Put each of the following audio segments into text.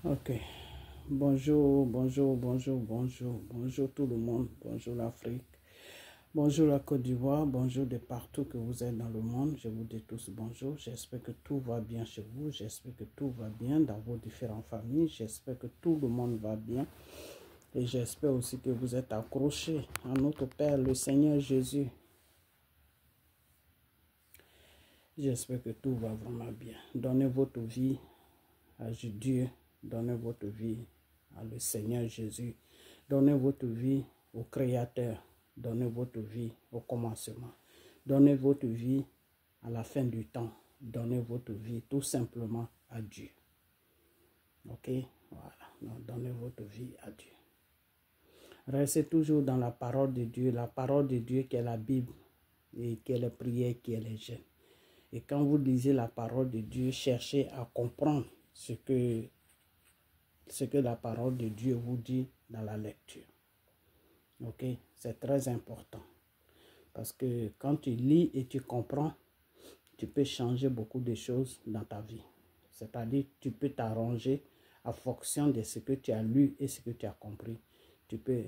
Ok. Bonjour, bonjour, bonjour, bonjour. Bonjour tout le monde. Bonjour l'Afrique. Bonjour la Côte d'Ivoire. Bonjour de partout que vous êtes dans le monde. Je vous dis tous bonjour. J'espère que tout va bien chez vous. J'espère que tout va bien dans vos différentes familles. J'espère que tout le monde va bien. Et j'espère aussi que vous êtes accrochés à notre Père, le Seigneur Jésus. J'espère que tout va vraiment bien. Donnez votre vie à Dieu. Donnez votre vie à le Seigneur Jésus. Donnez votre vie au Créateur. Donnez votre vie au commencement. Donnez votre vie à la fin du temps. Donnez votre vie tout simplement à Dieu. Ok? Voilà. Donc, donnez votre vie à Dieu. Restez toujours dans la parole de Dieu. La parole de Dieu qui est la Bible. Et qui est la prière, qui est les jeûnes. Et quand vous lisez la parole de Dieu, cherchez à comprendre ce que la parole de Dieu vous dit dans la lecture. Ok? C'est très important. Parce que quand tu lis et tu comprends, tu peux changer beaucoup de choses dans ta vie. C'est-à-dire, tu peux t'arranger en fonction de ce que tu as lu et ce que tu as compris. Tu peux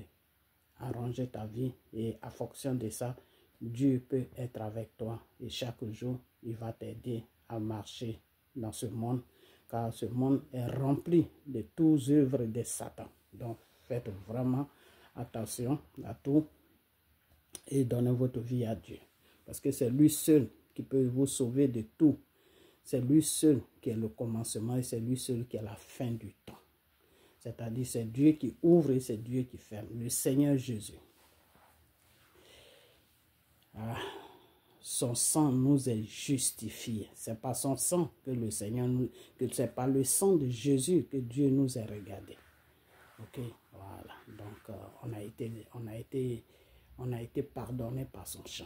arranger ta vie et en fonction de ça, Dieu peut être avec toi. Et chaque jour, il va t'aider à marcher dans ce monde. Car ce monde est rempli de toutes œuvres de Satan. Donc, faites vraiment attention à tout et donnez votre vie à Dieu. Parce que c'est lui seul qui peut vous sauver de tout. C'est lui seul qui est le commencement et c'est lui seul qui est la fin du temps. C'est-à-dire c'est Dieu qui ouvre et c'est Dieu qui ferme. Le Seigneur Jésus. Ah, son sang nous est justifié. C'est pas son sang que le Seigneur nous, que c'est pas le sang de Jésus que Dieu nous a regardé. Ok, voilà. Donc on a été pardonné par son sang,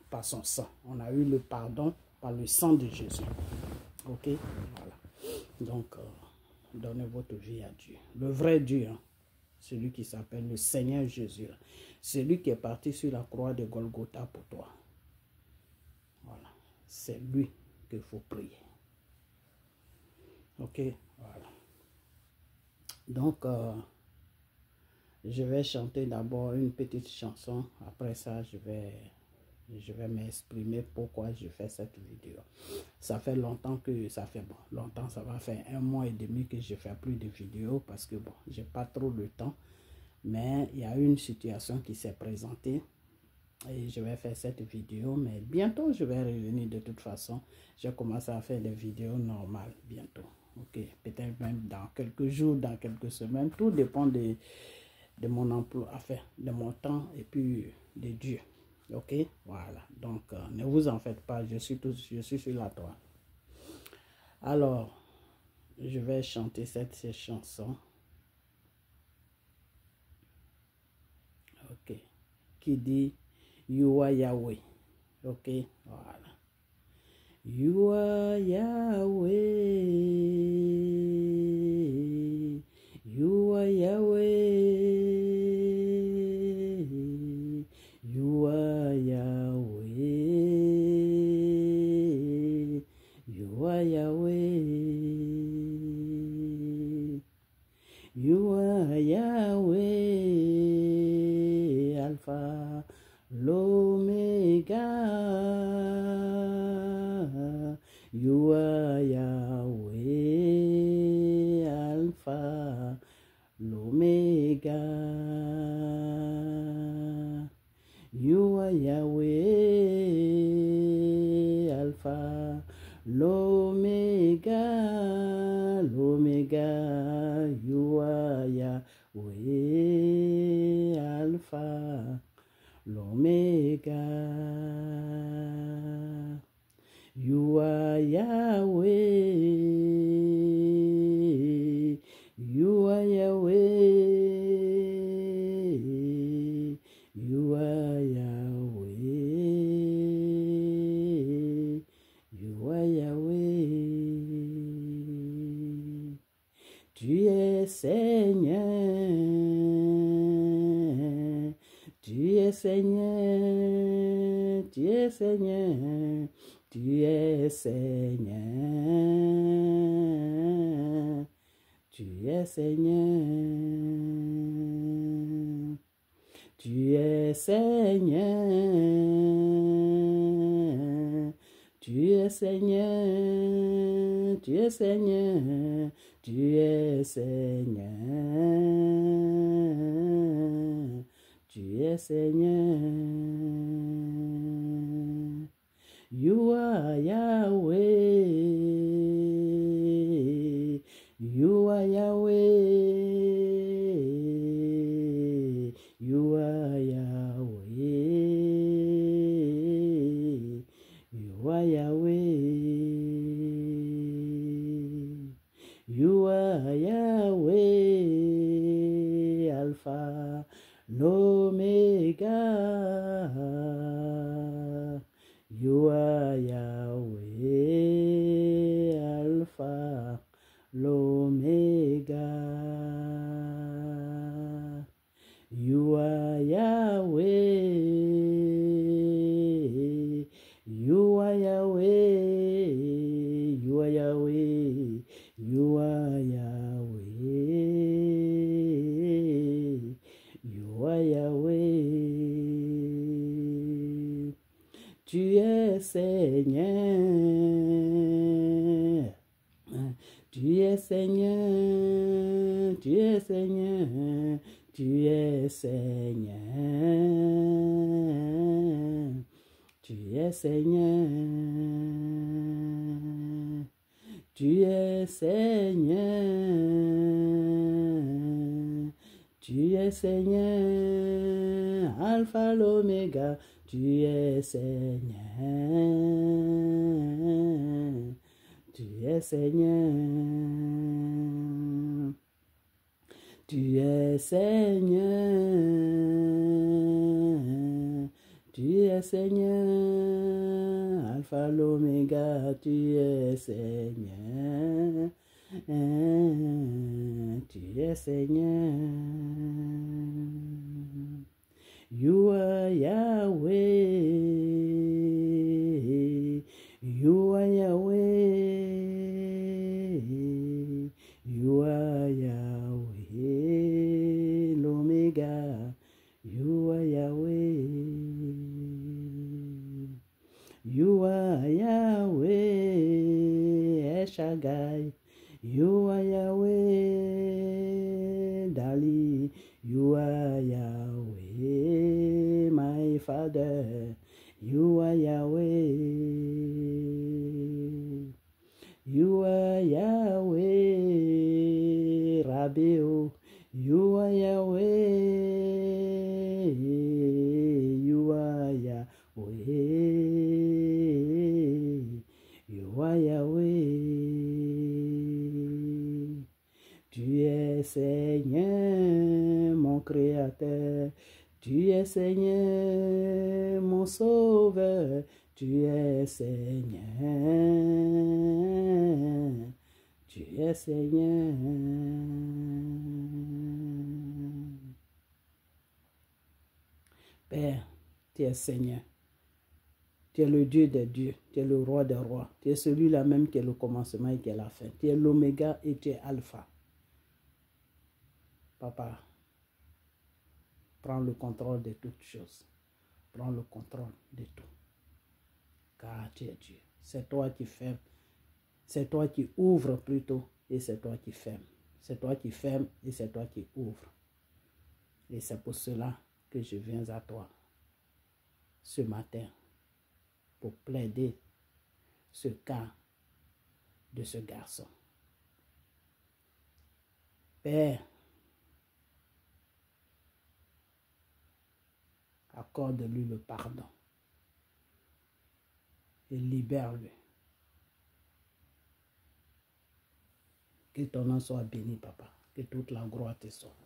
par son sang. On a eu le pardon par le sang de Jésus. Ok, voilà. Donc donnez votre vie à Dieu, le vrai Dieu. Hein. Celui qui s'appelle le Seigneur Jésus. Celui qui est parti sur la croix de Golgotha pour toi. Voilà. C'est lui qu'il faut prier. Ok, voilà. Donc, je vais chanter d'abord une petite chanson. Après ça, je vais m'exprimer pourquoi je fais cette vidéo. Ça fait longtemps que, longtemps, ça va faire 1 mois et demi que je fais plus de vidéos parce que bon, j'ai pas trop le temps. Mais il y a une situation qui s'est présentée et je vais faire cette vidéo. Mais bientôt, je vais revenir de toute façon. J'ai commencé à faire des vidéos normales bientôt. Ok, peut-être même dans quelques jours, dans quelques semaines. Tout dépend de mon emploi, enfin, de mon temps et puis de Dieu. Ok, voilà. Donc, ne vous en faites pas. Je suis sur la toile. Alors, je vais chanter cette chanson. Ok. Qui dit You are Yahweh. Ok, voilà. You are Yahweh. You are Yahweh. You are Yahweh. You are Yahweh. You are Yahweh. Alpha, l'Omega. You are Yahweh, Alpha, l'Omega. You are Yahweh, Alpha, l'Omega, l'Omega. You are Yahweh, Alpha, l'Omega. You are Yahweh. You are Yahweh. You are Yahweh. You are Yahweh. Tu es Seigneur. Tu es Seigneur. Tu es Seigneur. Tu es Seigneur. Tu es Seigneur. Tu es Seigneur. Tu es Seigneur. Tu es Seigneur. Tu es Seigneur. Tu es Seigneur. You are Yahweh. You are Yahweh. You are Yahweh. You are Yahweh. You are Yahweh. Alpha, l'Omega. You are Yahweh, Alpha, l'Omega. You are Yahweh. You are Yahweh. You are Yahweh. You are Yahweh. You are Yahweh. Tu es Seigneur. Tu es Seigneur. Tu es Seigneur. Tu es Seigneur. Tu es Seigneur. Tu es Seigneur. Tu es Seigneur. Alpha, l'Oméga. Tu es Seigneur. Tu es Seigneur. Tu es Seigneur. Tu es Seigneur. Alpha, l'Oméga. Tu es Seigneur. Tu es Seigneur. You are Yahweh. You are Yahweh. You are Yahweh. L'Oméga. You are Yahweh. You are Yahweh. Eshagai. You are Yahweh. Dali. You are Yahweh, my Father. You are Yahweh. You are Yahweh, Rabeo. You are Yahweh. You are Yahweh. You are Yahweh. Tu es Seigneur, mon Créateur. Tu es Seigneur, mon Sauveur. Tu es Seigneur. Tu es Seigneur. Père, tu es Seigneur. Tu es le Dieu des dieux. Tu es le roi des rois. Tu es celui-là même qui est le commencement et qui est la fin. Tu es l'oméga et tu es alpha. Papa, prends le contrôle de toutes choses. Prends le contrôle de tout. Car tu es Dieu. C'est toi qui fermes. C'est toi qui ouvres plutôt et c'est toi qui fermes. C'est toi qui fermes et c'est toi qui ouvres. Et c'est pour cela que je viens à toi ce matin pour plaider ce cas de ce garçon. Père, accorde-lui le pardon et libère-le. Que ton nom soit béni, papa. Que toute la gloire te soit.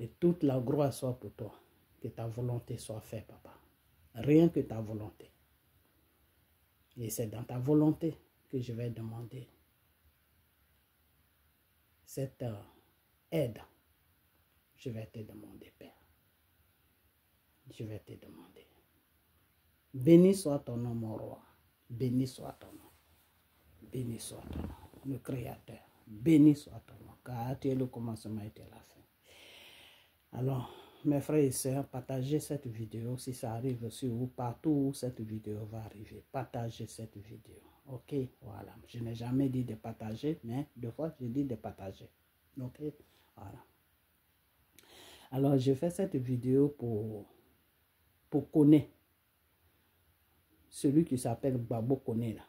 Et toute la gloire soit pour toi. Que ta volonté soit faite, papa. Rien que ta volonté. Et c'est dans ta volonté que je vais demander cette aide. Je vais te demander, Père. Je vais te demander. Béni soit ton nom, mon roi. Béni soit ton nom. Béni soit ton nom, le Créateur. Béni soit ton nom. car tu es le commencement et tu es la fin. Alors, mes frères et sœurs, partagez cette vidéo si ça arrive sur vous, partout où cette vidéo va arriver. Partagez cette vidéo. Ok, voilà. Je n'ai jamais dit de partager, mais deux fois, je dis de partager. Ok, voilà. Alors, je fais cette vidéo pour connaître celui qui s'appelle Gbagbo Koné là.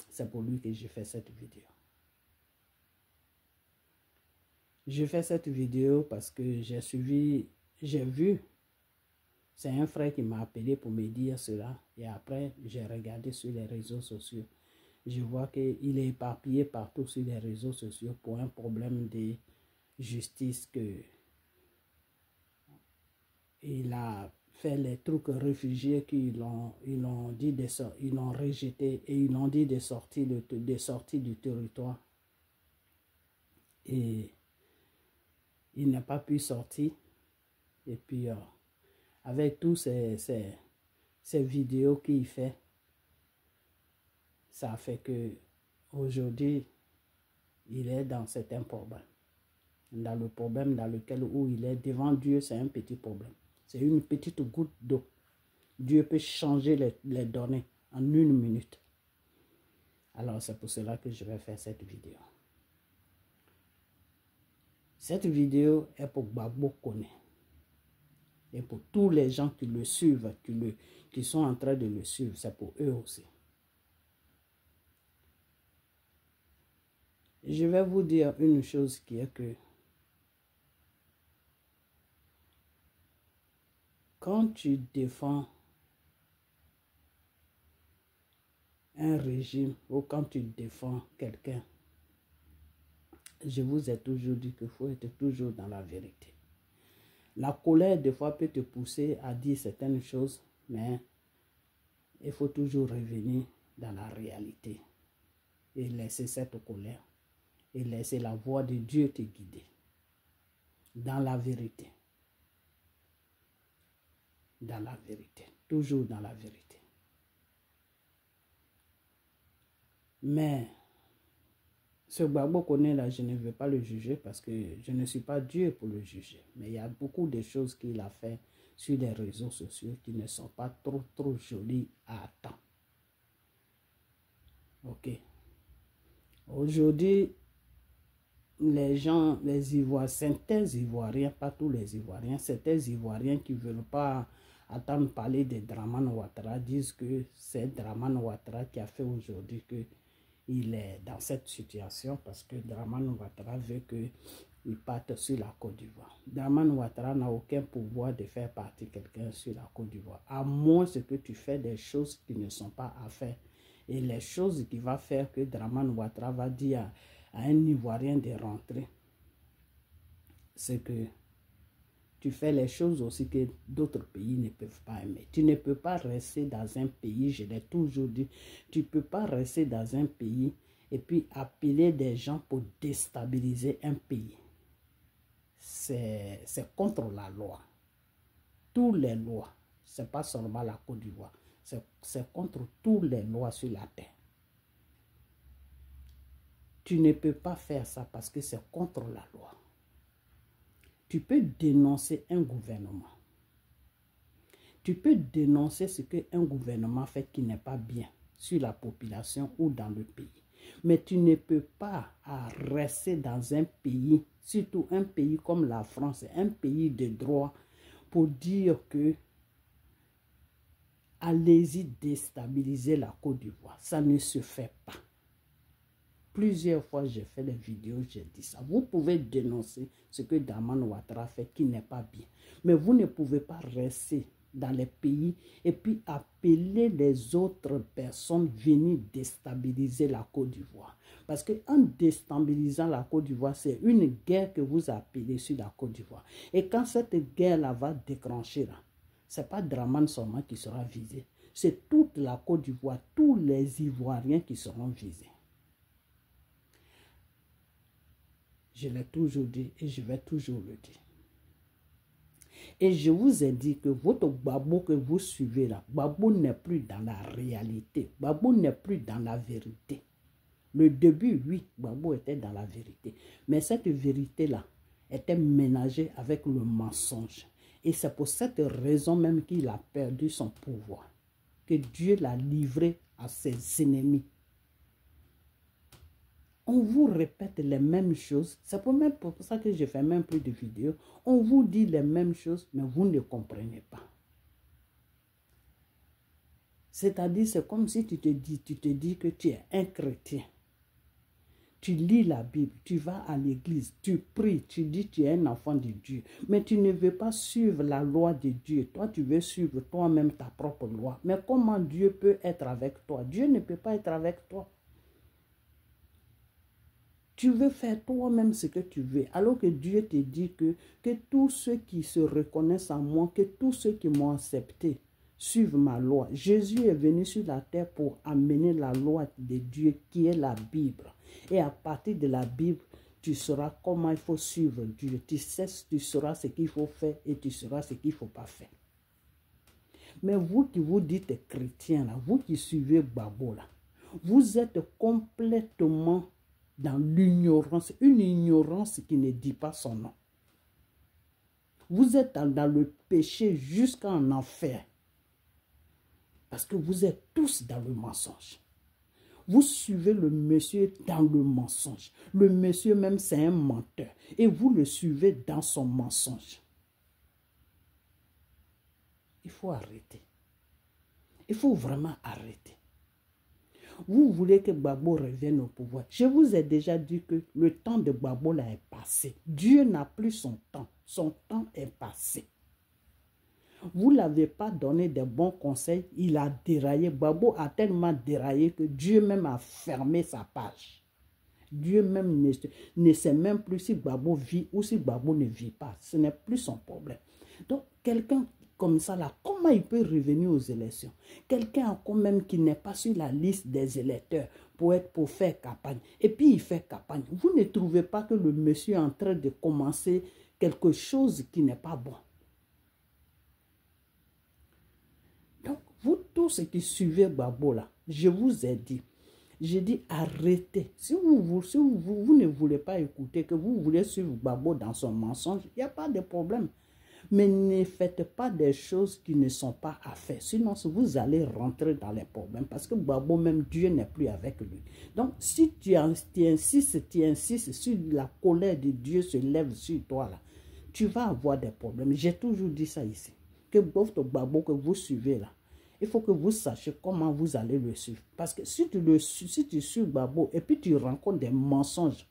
C'est pour lui que je fais cette vidéo. Je fais cette vidéo parce que j'ai vu, c'est un frère qui m'a appelé pour me dire cela. Et après, j'ai regardé sur les réseaux sociaux. Je vois qu'il est éparpillé partout sur les réseaux sociaux pour un problème de justice que il a fait les trucs réfugiés qu'ils l'ont rejeté et ils l'ont dit de sortir du territoire. Et il n'a pas pu sortir. Et puis, avec tous ces vidéos qu'il fait, ça fait que aujourd'hui, il est dans certains problèmes. Dans le problème dans lequel où il est devant Dieu, c'est un petit problème. C'est une petite goutte d'eau. Dieu peut changer les données en 1 minute. Alors, c'est pour cela que je vais faire cette vidéo. Cette vidéo est pour Gbagbo Koné. Et pour tous les gens qui le suivent, qui sont en train de le suivre, c'est pour eux aussi. Je vais vous dire une chose qui est que quand tu défends un régime ou quand tu défends quelqu'un, je vous ai toujours dit qu'il faut être toujours dans la vérité. La colère, des fois, peut te pousser à dire certaines choses, mais il faut toujours revenir dans la réalité et laisser cette colère et laisser la voix de Dieu te guider dans la vérité. Dans la vérité, toujours dans la vérité. Mais ce Gbagbo Koné là, je ne veux pas le juger parce que je ne suis pas Dieu pour le juger. Mais il y a beaucoup de choses qu'il a fait sur les réseaux sociaux qui ne sont pas trop jolies à attendre. Ok. Aujourd'hui, les gens, les Ivoiriens, certains Ivoiriens, pas tous les Ivoiriens, certains Ivoiriens qui ne veulent pas attendre parler de Dramane Ouattara disent que c'est Dramane Ouattara qui a fait aujourd'hui qu'il est dans cette situation parce que Dramane Ouattara veut qu'il parte sur la Côte d'Ivoire. Dramane Ouattara n'a aucun pouvoir de faire partir quelqu'un sur la Côte d'Ivoire, à moins que tu fais des choses qui ne sont pas à faire. Et les choses qui vont faire que Dramane Ouattara va dire à un Ivoirien de rentrer, c'est que tu fais les choses aussi que d'autres pays ne peuvent pas aimer. Tu ne peux pas rester dans un pays, je l'ai toujours dit, tu ne peux pas rester dans un pays et puis appeler des gens pour déstabiliser un pays. C'est contre la loi. Toutes les lois, ce n'est pas seulement la Côte d'Ivoire, c'est contre toutes les lois sur la terre. Tu ne peux pas faire ça parce que c'est contre la loi. Tu peux dénoncer un gouvernement. Tu peux dénoncer ce qu'un gouvernement fait qui n'est pas bien sur la population ou dans le pays. Mais tu ne peux pas rester dans un pays, surtout un pays comme la France, un pays de droit, pour dire que allez-y déstabiliser la Côte d'Ivoire. Ça ne se fait pas. Plusieurs fois, j'ai fait des vidéos, j'ai dit ça. Vous pouvez dénoncer ce que Dramane Ouattara fait qui n'est pas bien. Mais vous ne pouvez pas rester dans les pays et puis appeler les autres personnes venir déstabiliser la Côte d'Ivoire. Parce qu'en déstabilisant la Côte d'Ivoire, c'est une guerre que vous appelez sur la Côte d'Ivoire. Et quand cette guerre-là va déclencher, ce n'est pas Dramane seulement qui sera visé. C'est toute la Côte d'Ivoire, tous les Ivoiriens qui seront visés. Je l'ai toujours dit et je vais toujours le dire. Et je vous ai dit que votre Gbagbo que vous suivez là, Gbagbo n'est plus dans la réalité. Gbagbo n'est plus dans la vérité. Le début, oui, Gbagbo était dans la vérité. Mais cette vérité-là était ménagée avec le mensonge. Et c'est pour cette raison même qu'il a perdu son pouvoir. Que Dieu l'a livré à ses ennemis. On vous répète les mêmes choses. C'est pour ça que je fais même plus de vidéos. On vous dit les mêmes choses, mais vous ne comprenez pas. C'est-à-dire, c'est comme si tu te dis que tu es un chrétien. Tu lis la Bible, tu vas à l'église, tu pries, tu dis que tu es un enfant de Dieu. Mais tu ne veux pas suivre la loi de Dieu. Toi, tu veux suivre toi-même ta propre loi. Mais comment Dieu peut être avec toi? Dieu ne peut pas être avec toi. Tu veux faire toi-même ce que tu veux. Alors que Dieu te dit que tous ceux qui se reconnaissent en moi, que tous ceux qui m'ont accepté, suivent ma loi. Jésus est venu sur la terre pour amener la loi de Dieu qui est la Bible. Et à partir de la Bible, tu sauras comment il faut suivre Dieu. Tu sauras ce qu'il faut faire et tu sauras ce qu'il ne faut pas faire. Mais vous qui vous dites chrétiens, là, vous qui suivez Gbagbo, là, vous êtes complètement dans l'ignorance, une ignorance qui ne dit pas son nom. Vous êtes dans le péché jusqu'en enfer. Parce que vous êtes tous dans le mensonge. Vous suivez le monsieur dans le mensonge. Le monsieur même, c'est un menteur. Et vous le suivez dans son mensonge. Il faut arrêter. Il faut vraiment arrêter. Vous voulez que Gbagbo revienne au pouvoir. Je vous ai déjà dit que le temps de Gbagbo là est passé. Dieu n'a plus son temps. Son temps est passé. Vous ne l'avez pas donné de bons conseils. Il a déraillé. Gbagbo a tellement déraillé que Dieu même a fermé sa page. Dieu même ne sait même plus si Gbagbo vit ou si Gbagbo ne vit pas. Ce n'est plus son problème. Donc, quelqu'un comme ça, là, comment il peut revenir aux élections? Quelqu'un quand même qui n'est pas sur la liste des électeurs pour faire campagne. Et puis, il fait campagne. Vous ne trouvez pas que le monsieur est en train de commencer quelque chose qui n'est pas bon? Donc, vous tous qui suivez Gbagbo là, je vous ai dit, j'ai dit arrêtez. Si vous ne voulez pas écouter, que vous voulez suivre Gbagbo dans son mensonge, il n'y a pas de problème. Mais ne faites pas des choses qui ne sont pas à faire. Sinon, vous allez rentrer dans les problèmes. Parce que Gbagbo, même Dieu n'est plus avec lui. Donc, si tu insistes sur la colère de Dieu se lève sur toi, là, tu vas avoir des problèmes. J'ai toujours dit ça ici. Que votre Gbagbo que vous suivez là, il faut que vous sachiez comment vous allez le suivre. Parce que si tu suis Gbagbo et puis tu rencontres des mensonges,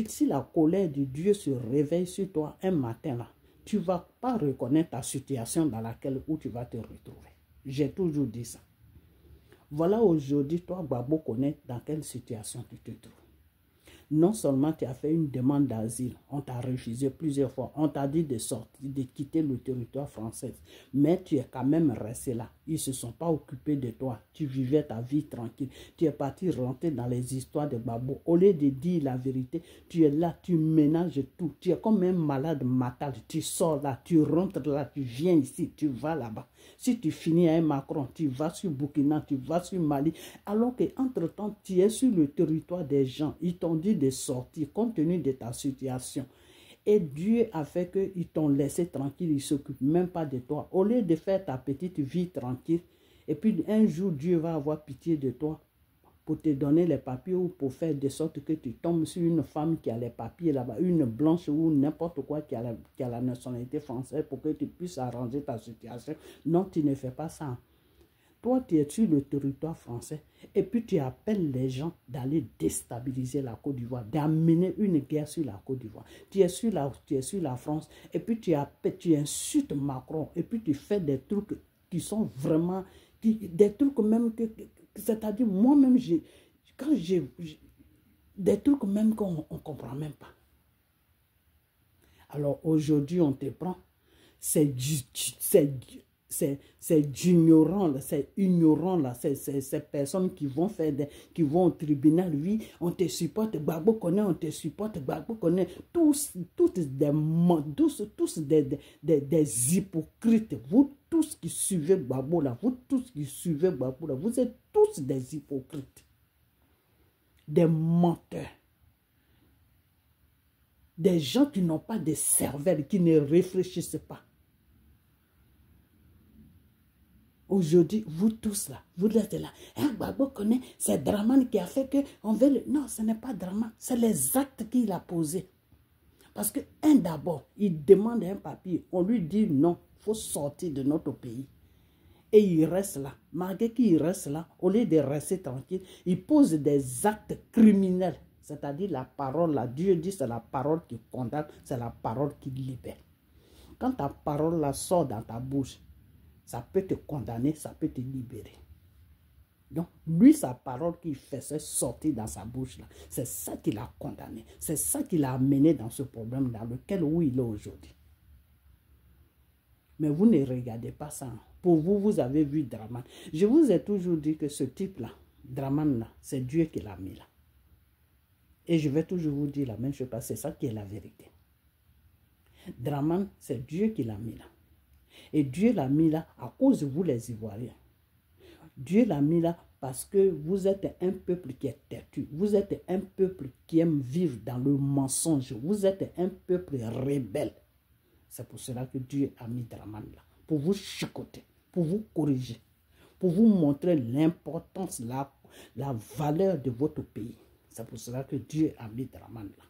si la colère de Dieu se réveille sur toi un matin là, tu ne vas pas reconnaître ta situation dans laquelle où tu vas te retrouver. J'ai toujours dit ça. Voilà aujourd'hui, toi, Gbagbo, connais dans quelle situation tu te trouves. Non seulement tu as fait une demande d'asile, on t'a refusé plusieurs fois, on t'a dit de sortir, de quitter le territoire français, mais tu es quand même resté là. Ils ne se sont pas occupés de toi, tu vivais ta vie tranquille, tu es parti rentrer dans les histoires de Gbagbo. Au lieu de dire la vérité, tu es là, tu ménages tout, tu es comme un malade mental, tu sors là, tu rentres là, tu viens ici, tu vas là-bas. Si tu finis à un Macron, tu vas sur Burkina, tu vas sur Mali, alors qu'entre-temps, tu es sur le territoire des gens. Ils t'ont dit de sortir compte tenu de ta situation. Et Dieu a fait qu'ils t'ont laissé tranquille, ils ne s'occupent même pas de toi. Au lieu de faire ta petite vie tranquille, et puis un jour, Dieu va avoir pitié de toi pour te donner les papiers ou pour faire de sorte que tu tombes sur une femme qui a les papiers là-bas, une blanche ou n'importe quoi qui a la nationalité française pour que tu puisses arranger ta situation. Non, tu ne fais pas ça. Toi, tu es sur le territoire français et puis tu appelles les gens d'aller déstabiliser la Côte d'Ivoire, d'amener une guerre sur la Côte d'Ivoire. Tu es sur la France et puis tu insultes Macron et puis tu fais des trucs qui sont vraiment, des trucs même que c'est-à-dire, moi-même, des trucs même qu'on ne comprend même pas. Alors, aujourd'hui, on te prend. C'est ignorant, là, ces personnes qui vont au tribunal, oui, on te supporte, Gbagbo connaît, on te supporte, Gbagbo connaît, tous des hypocrites, vous tous qui suivez Gbagbo là, vous tous qui suivez Gbagbo là, vous êtes tous des hypocrites. des menteurs, des gens qui n'ont pas de cervelle, qui ne réfléchissent pas. Aujourd'hui, vous tous là, vous êtes là. Hein, Gbagbo connaît, c'est Dramane qui a fait que on veut le... Non, ce n'est pas Dramane, c'est les actes qu'il a posés. Parce que, d'abord, il demande un papier, on lui dit non, il faut sortir de notre pays. Et il reste là. Malgré qu'il reste là, au lieu de rester tranquille, il pose des actes criminels. C'est-à-dire la parole là, Dieu dit c'est la parole qui condamne, c'est la parole qui libère. Quand ta parole là sort dans ta bouche, ça peut te condamner, ça peut te libérer. Donc, lui, sa parole qu'il faisait sortir dans sa bouche, là, c'est ça qui l'a condamné. C'est ça qui l'a amené dans ce problème dans lequel où il est aujourd'hui. Mais vous ne regardez pas ça. Pour vous, vous avez vu Dramane. Je vous ai toujours dit que ce type-là, Dramane, là, c'est Dieu qui l'a mis là. Et je vais toujours vous dire la même chose parce que c'est ça qui est la vérité. Dramane, c'est Dieu qui l'a mis là. Et Dieu l'a mis là à cause de vous les Ivoiriens. Dieu l'a mis là parce que vous êtes un peuple qui est têtu. Vous êtes un peuple qui aime vivre dans le mensonge. Vous êtes un peuple rebelle. C'est pour cela que Dieu a mis Dramane là. Pour vous chicoter, pour vous corriger, pour vous montrer l'importance, la valeur de votre pays. C'est pour cela que Dieu a mis Dramane là.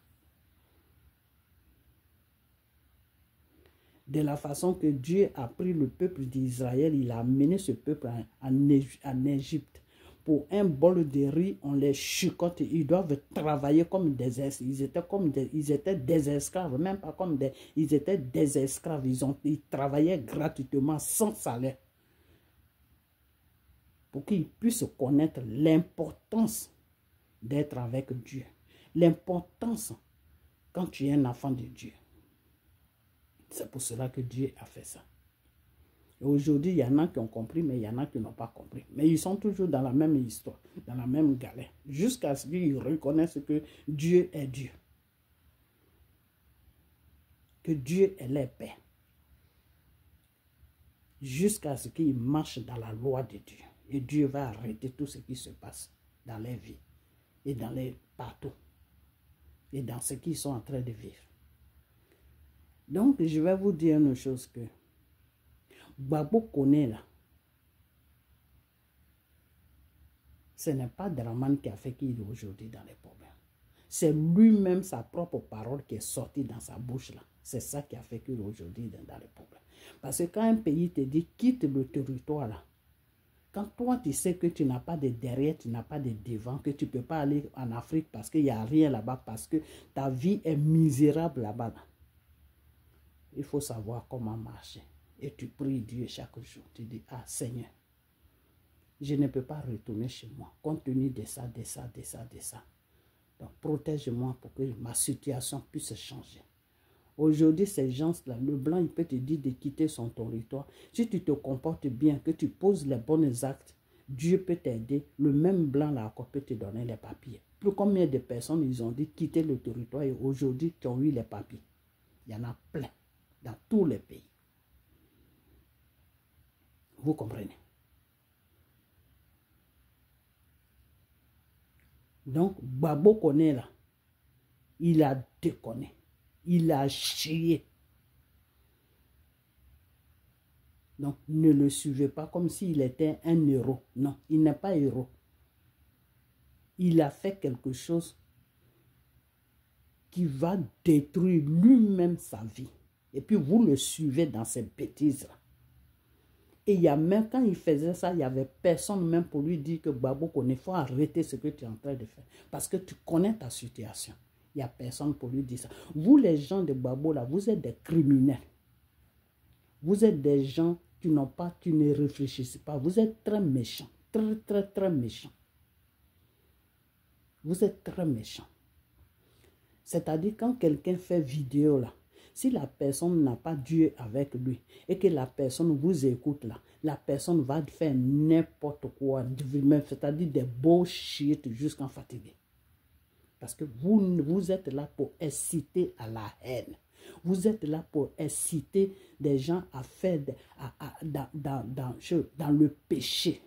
De la façon que Dieu a pris le peuple d'Israël, il a amené ce peuple en Égypte. Pour un bol de riz, on les chicote. Ils doivent travailler comme des esclaves. Ils étaient des esclaves, même pas comme des... Ils étaient des esclaves. Ils travaillaient gratuitement, sans salaire. Pour qu'ils puissent connaître l'importance d'être avec Dieu. L'importance quand tu es un enfant de Dieu. C'est pour cela que Dieu a fait ça. Et aujourd'hui, il y en a qui ont compris, mais il y en a qui n'ont pas compris. Mais ils sont toujours dans la même histoire, dans la même galère, jusqu'à ce qu'ils reconnaissent que Dieu est Dieu. Que Dieu est leur Père. Jusqu'à ce qu'ils marchent dans la loi de Dieu. Et Dieu va arrêter tout ce qui se passe dans leur vie et dans les partout. Et dans ce qu'ils sont en train de vivre. Donc, je vais vous dire une chose que Gbagbo connaît là. Ce n'est pas Dramane qui a fait qu'il est aujourd'hui dans les problèmes. C'est lui-même sa propre parole qui est sortie dans sa bouche là. C'est ça qui a fait qu'il est aujourd'hui dans les problèmes. Parce que quand un pays te dit quitte le territoire là, quand toi tu sais que tu n'as pas de derrière, tu n'as pas de devant, que tu ne peux pas aller en Afrique parce qu'il n'y a rien là-bas, parce que ta vie est misérable là-bas. Là. Il faut savoir comment marcher. Et tu pries Dieu chaque jour. Tu dis, ah Seigneur, je ne peux pas retourner chez moi, compte tenu de ça, de ça, de ça, de ça. Donc protège-moi pour que ma situation puisse changer. Aujourd'hui, ces gens-là, le blanc, il peut te dire de quitter son territoire. Si tu te comportes bien, que tu poses les bons actes, Dieu peut t'aider. Le même blanc là encore peut te donner les papiers. Plus combien de personnes ils ont dit quitter le territoire et aujourd'hui qui ont eu les papiers. Il y en a plein dans tous les pays. Vous comprenez? Donc, Gbagbo connaît là. Il a déconné. Il a chié. Donc, ne le suivez pas comme s'il était un héros. Non, il n'est pas héros. Il a fait quelque chose qui va détruire lui-même sa vie. Et puis, vous le suivez dans ces bêtises-là. Et il y a même, quand il faisait ça, il n'y avait personne même pour lui dire que Gbagbo connaît, il faut arrêter ce que tu es en train de faire. Parce que tu connais ta situation. Il n'y a personne pour lui dire ça. Vous, les gens de Gbagbo, là, vous êtes des criminels. Vous êtes des gens qui n'ont pas, qui ne réfléchissent pas. Vous êtes très méchants. Très, très, très méchants. Vous êtes très méchants. C'est-à-dire, quand quelqu'un fait vidéo, là, si la personne n'a pas Dieu avec lui et que la personne vous écoute là, la personne va faire n'importe quoi, c'est-à-dire des bullshit jusqu'en fatigué. Parce que vous êtes là pour inciter à la haine. Vous êtes là pour inciter des gens à faire dans le péché.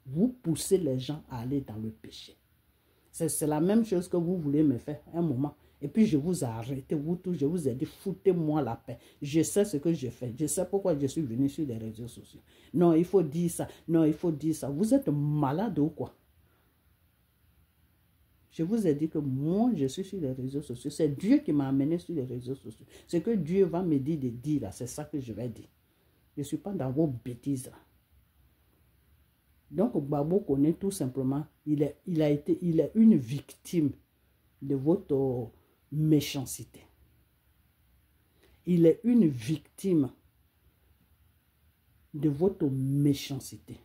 Vous poussez les gens à aller dans le péché. C'est la même chose que vous voulez me faire un moment. Et puis je vous ai arrêté, vous tous, je vous ai dit, foutez-moi la paix. Je sais ce que je fais. Je sais pourquoi je suis venu sur les réseaux sociaux. Non, il faut dire ça. Non, il faut dire ça. Vous êtes malade ou quoi? Je vous ai dit que moi, je suis sur les réseaux sociaux. C'est Dieu qui m'a amené sur les réseaux sociaux. Ce que Dieu va me dire de dire là, c'est ça que je vais dire. Je ne suis pas dans vos bêtises là. Donc, Gbagbo connaît tout simplement, il est une victime de votre méchanceté. Il est une victime de votre méchanceté,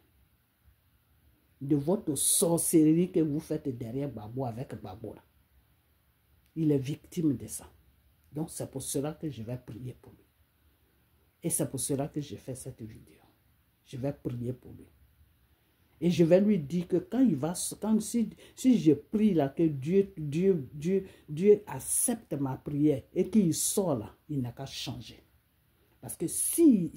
de votre sorcellerie que vous faites derrière Gbagbo avec Gbagbo. Il est victime de ça. Donc, c'est pour cela que je vais prier pour lui. Et c'est pour cela que je fais cette vidéo. Je vais prier pour lui. Et je vais lui dire que si je prie là, que Dieu accepte ma prière et qu'il sort là, il n'a qu'à changer. Parce que si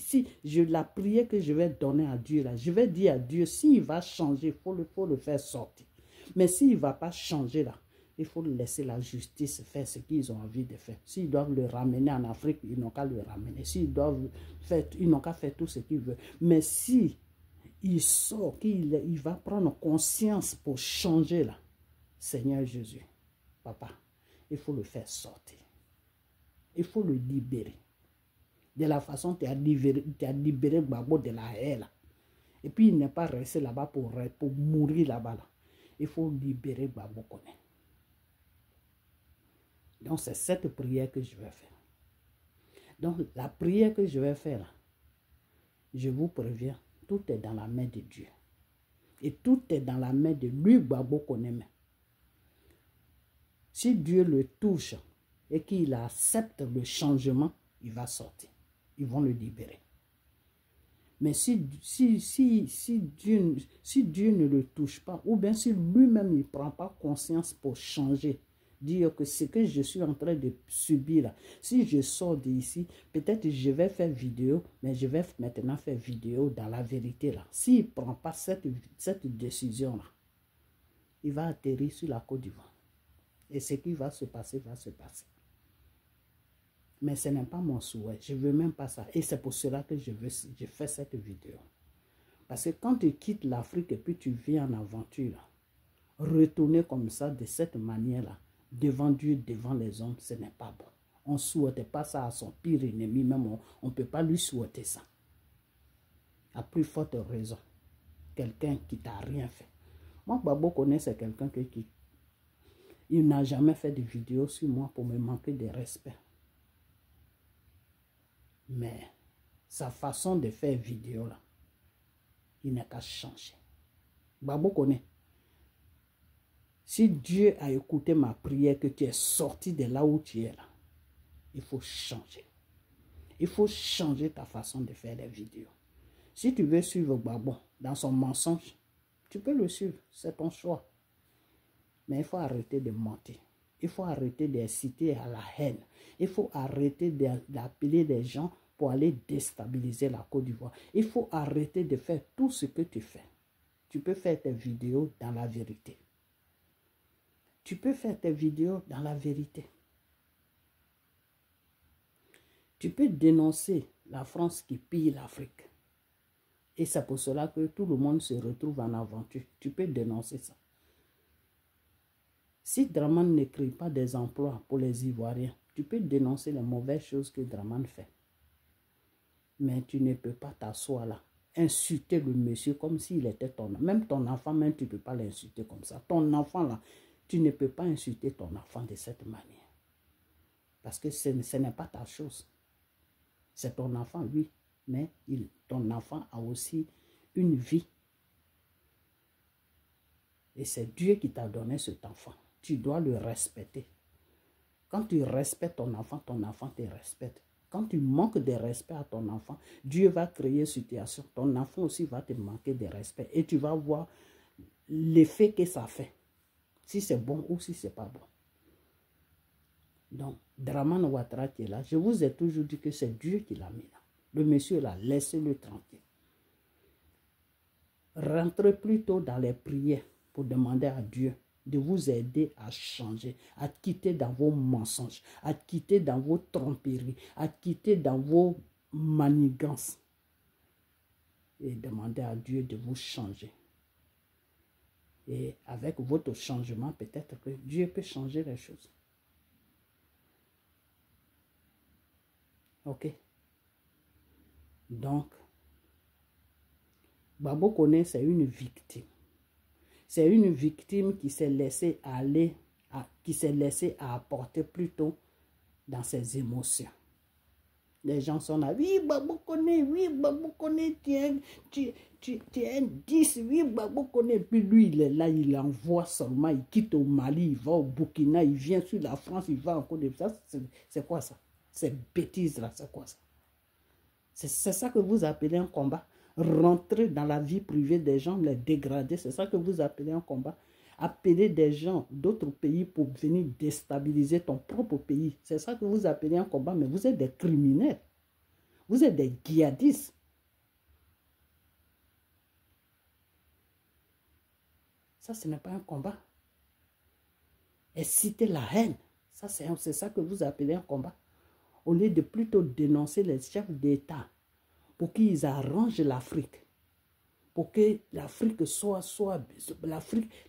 la prière que je vais donner à Dieu là, je vais dire à Dieu, s'il va changer, il faut le faire sortir. Mais s'il ne va pas changer là, il faut laisser la justice faire ce qu'ils ont envie de faire. S'ils doivent le ramener en Afrique, ils n'ont qu'à le ramener. S'ils doivent faire, ils n'ont qu'à faire tout ce qu'ils veulent. Mais si il sort, il va prendre conscience pour changer là, Seigneur Jésus, papa, il faut le faire sortir. Il faut le libérer. De la façon tu as libéré Gbagbo de la haine là. Et puis il n'est pas resté là-bas pour mourir là-bas. Là. Il faut libérer Gbagbo Koné. Donc c'est cette prière que je vais faire. Donc la prière que je vais faire là, je vous préviens, tout est dans la main de Dieu. Et tout est dans la main de lui, Gbagbo Koné. Si Dieu le touche et qu'il accepte le changement, il va sortir. Ils vont le libérer. Mais si Dieu ne le touche pas, ou bien si lui-même ne prend pas conscience pour changer, dire que ce que je suis en train de subir là, si je sors d'ici, peut-être je vais faire vidéo, mais je vais maintenant faire vidéo dans la vérité là. S'il ne prend pas cette décision là, il va atterrir sur la Côte d'Ivoire. Et ce qui va se passer, va se passer. Mais ce n'est pas mon souhait. Je ne veux même pas ça. Et c'est pour cela que je fais cette vidéo. Parce que quand tu quittes l'Afrique et puis tu viens en aventure, là, retourner comme ça, de cette manière-là, devant Dieu, devant les hommes, ce n'est pas bon. On ne souhaite pas ça à son pire ennemi. Même on ne peut pas lui souhaiter ça. À plus forte raison. Quelqu'un qui t'a rien fait. Moi, Gbagbo Koné, c'est quelqu'un qui il n'a jamais fait de vidéo sur moi pour me manquer de respect. Mais sa façon de faire vidéo là, il n'a qu'à changer. Gbagbo Koné, si Dieu a écouté ma prière, que tu es sorti de là où tu es là, il faut changer. Il faut changer ta façon de faire des vidéos. Si tu veux suivre Gbagbo dans son mensonge, tu peux le suivre, c'est ton choix. Mais il faut arrêter de mentir. Il faut arrêter d'inciter à la haine. Il faut arrêter d'appeler les gens pour aller déstabiliser la Côte d'Ivoire. Il faut arrêter de faire tout ce que tu fais. Tu peux faire tes vidéos dans la vérité. Tu peux faire tes vidéos dans la vérité. Tu peux dénoncer la France qui pille l'Afrique. Et c'est pour cela que tout le monde se retrouve en aventure. Tu peux dénoncer ça. Si Dramane ne crée pas des emplois pour les Ivoiriens, tu peux dénoncer les mauvaises choses que Dramane fait. Mais tu ne peux pas t'asseoir là, insulter le monsieur comme s'il était ton enfant. Même ton enfant, même tu ne peux pas l'insulter comme ça. Ton enfant là, tu ne peux pas insulter ton enfant de cette manière. Parce que ce n'est pas ta chose. C'est ton enfant, oui. Mais ton enfant a aussi une vie. Et c'est Dieu qui t'a donné cet enfant. Tu dois le respecter. Quand tu respectes ton enfant te respecte. Quand tu manques de respect à ton enfant, Dieu va créer une situation. Ton enfant aussi va te manquer de respect. Et tu vas voir l'effet que ça fait. Si c'est bon ou si ce n'est pas bon. Donc, Dramane Ouattara qui est là, je vous ai toujours dit que c'est Dieu qui l'a mis là. Le monsieur là, laissez-le tranquille. Rentrez plutôt dans les prières pour demander à Dieu de vous aider à changer, à quitter dans vos mensonges, à quitter dans vos tromperies, à quitter dans vos manigances et demander à Dieu de vous changer. Et avec votre changement, peut-être que Dieu peut changer les choses. Ok? Donc, Babo Koné, c'est une victime. C'est une victime qui s'est laissée aller, qui s'est laissée apporter plutôt dans ses émotions. Les gens sont là, oui, Babo Koné, tu es un 10, oui, Babo Koné. Puis lui, il est là, il envoie seulement, il quitte au Mali, il va au Burkina, il vient sur la France, il va en Côte d'Ivoire. C'est quoi ça? Ces bêtises-là, c'est quoi ça? C'est ça que vous appelez un combat? Rentrer dans la vie privée des gens, les dégrader, c'est ça que vous appelez un combat? Appeler des gens d'autres pays pour venir déstabiliser ton propre pays, c'est ça que vous appelez un combat? Mais vous êtes des criminels. Vous êtes des djihadistes. Ça, ce n'est pas un combat. Exciter la haine, ça, c'est ça que vous appelez un combat? Au lieu de plutôt dénoncer les chefs d'État pour qu'ils arrangent l'Afrique, pour que l'Afrique soit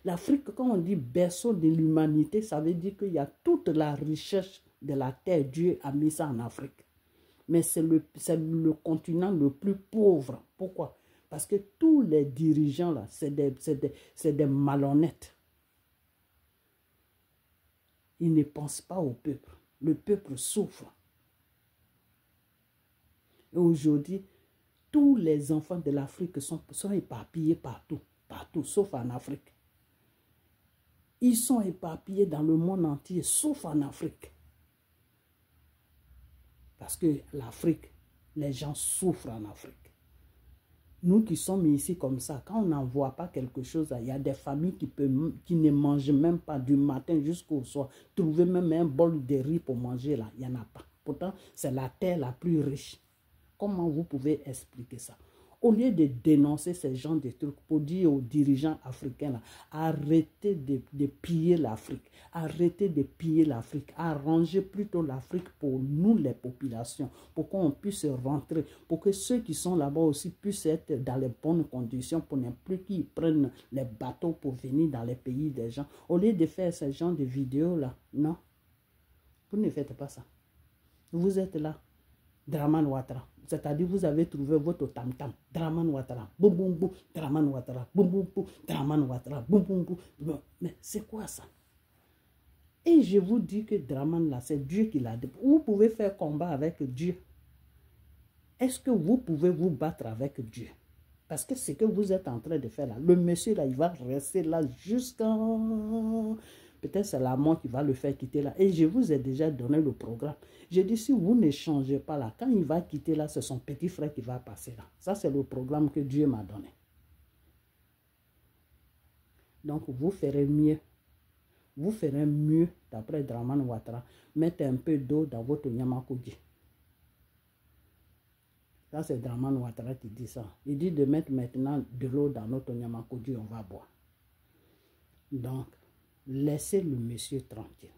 l'Afrique, quand on dit berceau de l'humanité, ça veut dire qu'il y a toute la richesse de la terre, Dieu a mis ça en Afrique. Mais c'est le continent le plus pauvre. Pourquoi? Parce que tous les dirigeants là, c'est des malhonnêtes. Ils ne pensent pas au peuple. Le peuple souffre. Et aujourd'hui, tous les enfants de l'Afrique sont éparpillés partout, sauf en Afrique. Ils sont éparpillés dans le monde entier, sauf en Afrique. Parce que l'Afrique, les gens souffrent en Afrique. Nous qui sommes ici comme ça, quand on n'envoie pas quelque chose, il y a des familles qui ne mangent même pas du matin jusqu'au soir. Trouver même un bol de riz pour manger, là, il n'y en a pas. Pourtant, c'est la terre la plus riche. Comment vous pouvez expliquer ça? Au lieu de dénoncer ces gens de trucs pour dire aux dirigeants africains, là, arrêtez de piller l'Afrique, arrêtez de piller l'Afrique, arrangez plutôt l'Afrique pour nous les populations, pour qu'on puisse rentrer, pour que ceux qui sont là-bas aussi puissent être dans les bonnes conditions, pour ne plus qu'ils prennent les bateaux pour venir dans les pays des gens. Au lieu de faire ce genre de vidéos là, non, vous ne faites pas ça. Vous êtes là. Draman Ouattara. C'est-à-dire, vous avez trouvé votre tam-tam. Draman Ouattara. Boum, boum, boum. Draman Ouattara. Boum, boum, boum. Draman Ouattara. Boum, boum, boum. Mais c'est quoi ça? Et je vous dis que Draman, là, c'est Dieu qui l'a dit. Vous pouvez faire combat avec Dieu. Est-ce que vous pouvez vous battre avec Dieu? Parce que ce que vous êtes en train de faire là, le monsieur là, il va rester là jusqu'à... Peut-être c'est la mort qui va le faire quitter là. Et je vous ai déjà donné le programme. J'ai dit, si vous ne changez pas là, quand il va quitter là, c'est son petit frère qui va passer là. Ça, c'est le programme que Dieu m'a donné. Donc, vous ferez mieux. Vous ferez mieux, d'après Draman Ouattara, mettre un peu d'eau dans votre Nyamakoudji. Ça, c'est Draman Ouattara qui dit ça. Il dit de mettre maintenant de l'eau dans notre Nyamakoudji, on va boire. Donc, laissez le monsieur tranquille.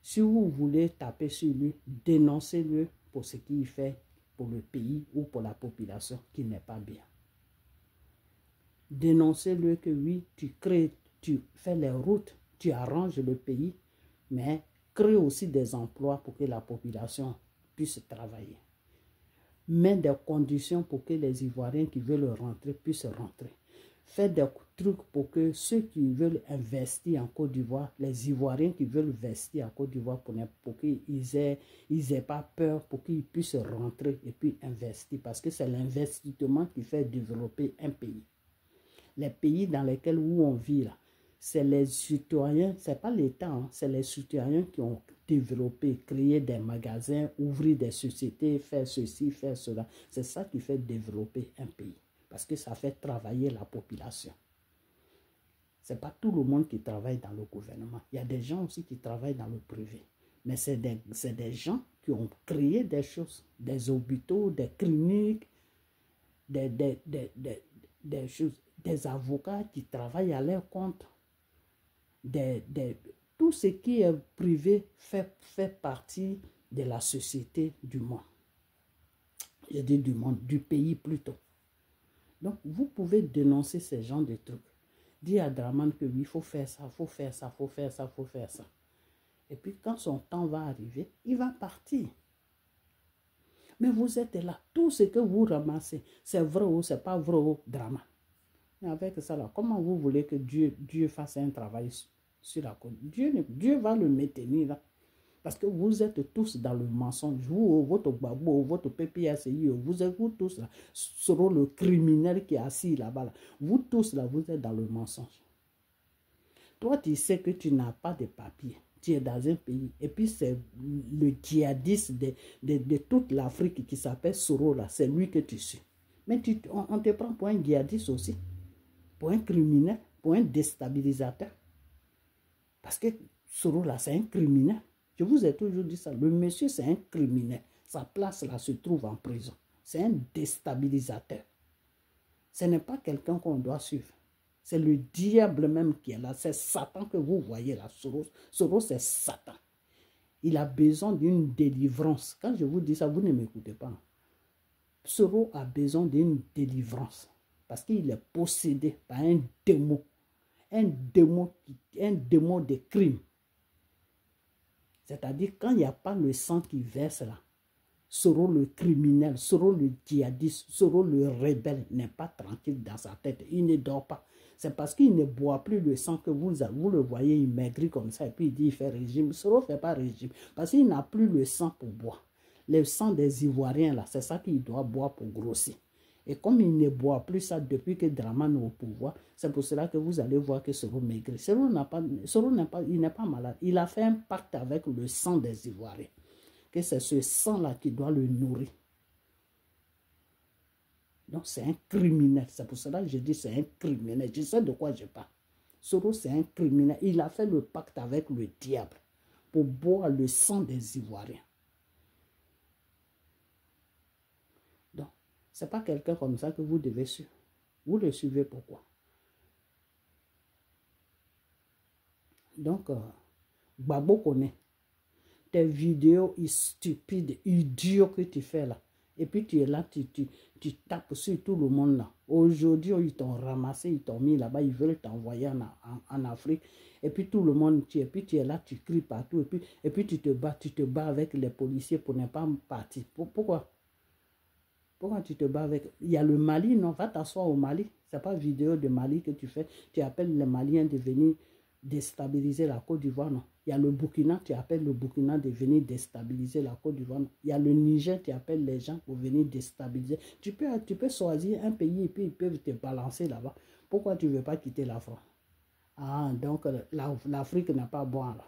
Si vous voulez taper sur lui, dénoncez-le pour ce qu'il fait pour le pays ou pour la population qui n'est pas bien. Dénoncez-le que oui, tu fais les routes, tu arranges le pays, mais crée aussi des emplois pour que la population puisse travailler. Mets des conditions pour que les Ivoiriens qui veulent rentrer puissent rentrer. Faites des trucs pour que ceux qui veulent investir en Côte d'Ivoire, les Ivoiriens qui veulent investir en Côte d'Ivoire pour qu'ils n'aient pas peur, pour qu'ils puissent rentrer et puis investir. Parce que c'est l'investissement qui fait développer un pays. Les pays dans lesquels où on vit là, c'est les citoyens, c'est pas l'État, hein, c'est les citoyens qui ont développé, créé des magasins, ouvrir des sociétés, faire ceci, faire cela. C'est ça qui fait développer un pays. Parce que ça fait travailler la population. Ce n'est pas tout le monde qui travaille dans le gouvernement. Il y a des gens aussi qui travaillent dans le privé. Mais c'est des gens qui ont créé des choses, des hôpitaux, des cliniques, des choses, des avocats qui travaillent à leur compte. tout ce qui est privé fait partie de la société du monde. Je dis du monde, du pays plutôt. Donc, vous pouvez dénoncer ces genres de trucs. Dire à Draman que oui, il faut faire ça, il faut faire ça, il faut faire ça, il faut faire ça. Et puis, quand son temps va arriver, il va partir. Mais vous êtes là. Tout ce que vous ramassez, c'est vrai ou c'est pas vrai au Draman. Mais avec ça, là, comment vous voulez que Dieu fasse un travail sur la côte? Dieu va le maintenir là. Parce que vous êtes tous dans le mensonge. Vous, votre babou, votre PPSI, vous tous là, seront le criminel qui est assis là-bas. Là. Vous tous là, vous êtes dans le mensonge. Toi, tu sais que tu n'as pas de papier. Tu es dans un pays. Et puis, c'est le djihadiste de toute l'Afrique qui s'appelle Soro là. C'est lui que tu suis. Mais on te prend pour un djihadiste aussi. Pour un criminel, pour un déstabilisateur. Parce que Soro là, c'est un criminel. Je vous ai toujours dit ça. Le monsieur, c'est un criminel. Sa place là se trouve en prison. C'est un déstabilisateur. Ce n'est pas quelqu'un qu'on doit suivre. C'est le diable même qui est là. C'est Satan que vous voyez là. Soros, c'est Satan. Il a besoin d'une délivrance. Quand je vous dis ça, vous ne m'écoutez pas. Soros a besoin d'une délivrance. Parce qu'il est possédé par un démon. Un démon de crime. C'est-à-dire, quand il n'y a pas le sang qui verse là, Soros le criminel, Soros le djihadiste, Soros le rebelle n'est pas tranquille dans sa tête. Il ne dort pas. C'est parce qu'il ne boit plus le sang que vous le voyez, il maigrit comme ça et puis il dit il fait régime. Soros ne fait pas régime parce qu'il n'a plus le sang pour boire. Le sang des Ivoiriens là, c'est ça qu'il doit boire pour grossir. Et comme il ne boit plus ça depuis que Draman est au pouvoir, c'est pour cela que vous allez voir que Soros maigrit. Soros il n'est pas malade. Il a fait un pacte avec le sang des Ivoiriens. Que c'est ce sang-là qui doit le nourrir. Donc c'est un criminel. C'est pour cela que je dis c'est un criminel. Je sais de quoi je parle. Soros c'est un criminel. Il a fait le pacte avec le diable pour boire le sang des Ivoiriens. Donc, ce n'est pas quelqu'un comme ça que vous devez suivre. Vous le suivez pourquoi? Donc, Babo connaît. Tes vidéos stupides, idiots que tu fais là. Et puis tu es là, tu tapes sur tout le monde là. Aujourd'hui, ils t'ont ramassé, ils t'ont mis là-bas, ils veulent t'envoyer en Afrique. Et puis tout le monde, et puis tu es là, tu cries partout. Et puis tu te bats avec les policiers pour ne pas partir. Pourquoi? Pourquoi tu te bats avec... Il y a le Mali, non? Va t'asseoir au Mali. Ce n'est pas vidéo de Mali que tu fais. Tu appelles les Maliens de venir déstabiliser la Côte d'Ivoire, non? Il y a le Burkina, tu appelles le Burkina de venir déstabiliser la Côte d'Ivoire. Il y a le Niger, tu appelles les gens pour venir déstabiliser. Tu peux choisir un pays et puis ils peuvent te balancer là-bas. Pourquoi tu ne veux pas quitter la France? Ah, donc l'Afrique n'a pas bon là.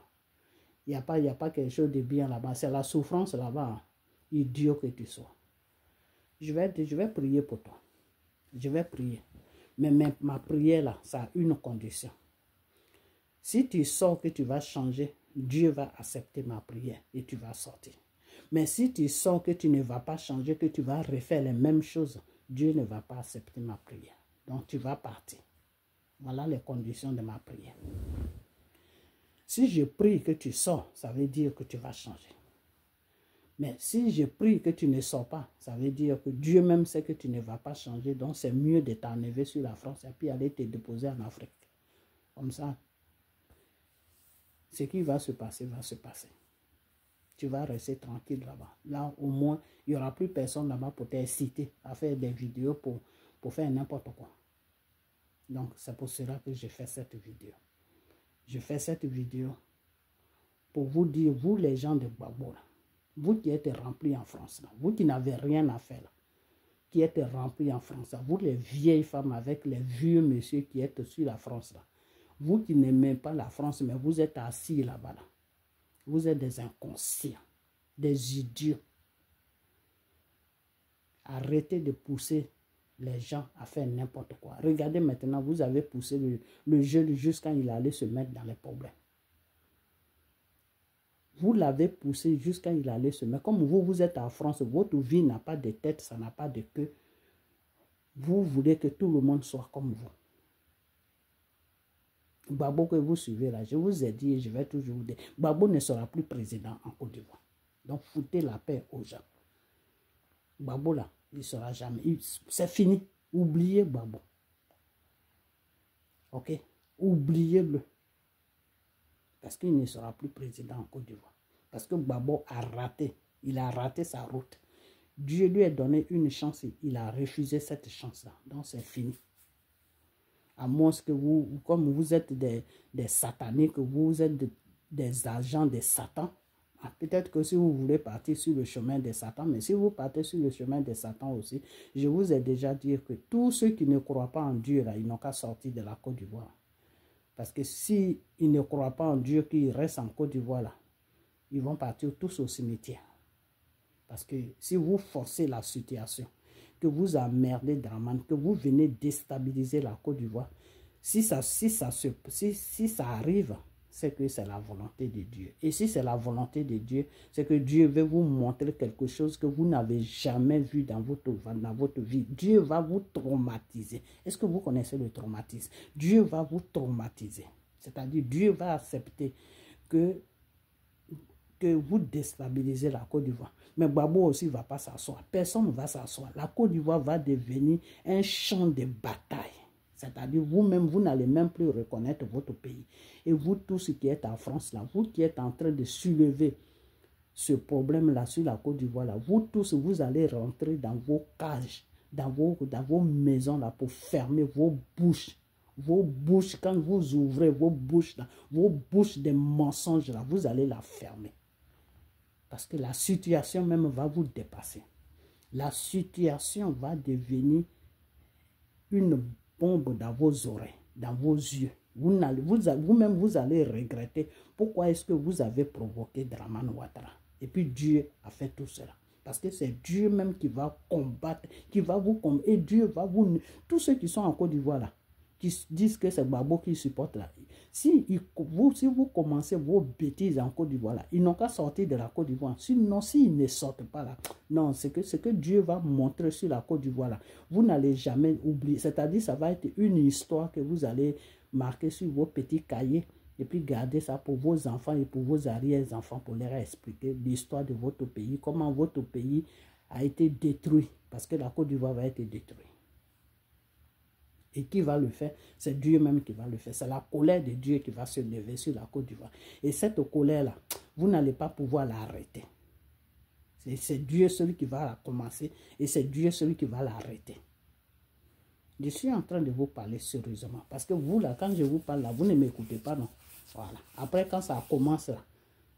Il n'y a pas quelque chose de bien là-bas. C'est la souffrance là-bas. Hein. Idiot que tu sois. Je vais prier pour toi. Je vais prier. Mais ma prière là, ça a une condition. Si tu sors que tu vas changer, Dieu va accepter ma prière et tu vas sortir. Mais si tu sors que tu ne vas pas changer, que tu vas refaire les mêmes choses, Dieu ne va pas accepter ma prière. Donc tu vas partir. Voilà les conditions de ma prière. Si je prie que tu sors, ça veut dire que tu vas changer. Mais si je prie que tu ne sors pas, ça veut dire que Dieu même sait que tu ne vas pas changer. Donc c'est mieux de t'enlever sur la France et puis aller te déposer en Afrique. Comme ça, ce qui va se passer, va se passer. Tu vas rester tranquille là-bas. Là, au moins, il n'y aura plus personne là-bas pour t'inciter à faire des vidéos pour faire n'importe quoi. Donc, c'est pour cela que je fais cette vidéo. Je fais cette vidéo pour vous dire, vous les gens de Gbagbo, là, vous qui êtes remplis en France, là, vous qui n'avez rien à faire, là, qui êtes remplis en France, là, vous les vieilles femmes avec les vieux messieurs qui êtes sur la France, là, vous qui n'aimez pas la France, mais vous êtes assis là-bas, là. Vous êtes des inconscients, des idiots. Arrêtez de pousser les gens à faire n'importe quoi. Regardez maintenant, vous avez poussé le jeune jusqu'à il allait se mettre dans les problèmes. Vous l'avez poussé jusqu'à il allait se mettre. Comme vous êtes en France, votre vie n'a pas de tête, ça n'a pas de queue. Vous voulez que tout le monde soit comme vous. Gbagbo que vous suivez là, je vous ai dit et je vais toujours vous dire, Gbagbo ne sera plus président en Côte d'Ivoire. Donc foutez la paix aux gens. Gbagbo là, il ne sera jamais. C'est fini. Oubliez Gbagbo. Ok? Oubliez-le. Parce qu'il ne sera plus président en Côte d'Ivoire. Parce que Gbagbo a raté. Il a raté sa route. Dieu lui a donné une chance et il a refusé cette chance-là. Donc c'est fini. À moins que vous, comme vous êtes des sataniques, vous êtes des agents de Satan. Peut-être que si vous voulez partir sur le chemin de Satan, mais si vous partez sur le chemin de Satan aussi, je vous ai déjà dit que tous ceux qui ne croient pas en Dieu, là, ils n'ont qu'à sortir de la Côte d'Ivoire. Parce que s'ils ne croient pas en Dieu, qu'ils restent en Côte d'Ivoire, là, ils vont partir tous au cimetière. Parce que si vous forcez la situation, que vous emmerdez Dramane, que vous venez déstabiliser la Côte d'Ivoire, si ça arrive, c'est que c'est la volonté de Dieu. Et si c'est la volonté de Dieu, c'est que Dieu veut vous montrer quelque chose que vous n'avez jamais vu dans votre vie. Dieu va vous traumatiser. Est-ce que vous connaissez le traumatisme? Dieu va vous traumatiser. C'est-à-dire, Dieu va accepter que vous déstabilisez la Côte d'Ivoire. Mais Gbagbo aussi ne va pas s'asseoir. Personne ne va s'asseoir. La Côte d'Ivoire va devenir un champ de bataille. C'est-à-dire, vous-même, vous n'allez même plus reconnaître votre pays. Et vous tous qui êtes en France, là, vous qui êtes en train de soulever ce problème-là sur la Côte d'Ivoire, là, vous tous, vous allez rentrer dans vos cages, dans vos maisons, là, pour fermer vos bouches. Vos bouches, quand vous ouvrez vos bouches, là, vos bouches de mensonges, là, vous allez la fermer. Parce que la situation même va vous dépasser. La situation va devenir une bombe dans vos oreilles, dans vos yeux. Vous-même, vous allez regretter pourquoi est-ce que vous avez provoqué Dramane Ouattara. Et puis Dieu a fait tout cela. Parce que c'est Dieu même qui va combattre, qui va vous combattre. Et Dieu va vous... Tous ceux qui sont en Côte d'Ivoire là, qui disent que c'est Gbagbo qui supporte là. Si vous commencez vos bêtises en Côte d'Ivoire là, ils n'ont qu'à sortir de la Côte d'Ivoire. Sinon, s'ils ne sortent pas là, non, c'est que Dieu va montrer sur la Côte d'Ivoire là. Vous n'allez jamais oublier. C'est-à-dire, ça va être une histoire que vous allez marquer sur vos petits cahiers et puis garder ça pour vos enfants et pour vos arrière-enfants pour leur expliquer l'histoire de votre pays, comment votre pays a été détruit parce que la Côte d'Ivoire va être détruite. Et qui va le faire? C'est Dieu même qui va le faire. C'est la colère de Dieu qui va se lever sur la Côte d'Ivoire. Et cette colère-là, vous n'allez pas pouvoir l'arrêter. C'est Dieu celui qui va la commencer et c'est Dieu celui qui va l'arrêter. Je suis en train de vous parler sérieusement. Parce que vous, là, quand je vous parle, là, vous ne m'écoutez pas, non? Voilà. Après, quand ça commence, là,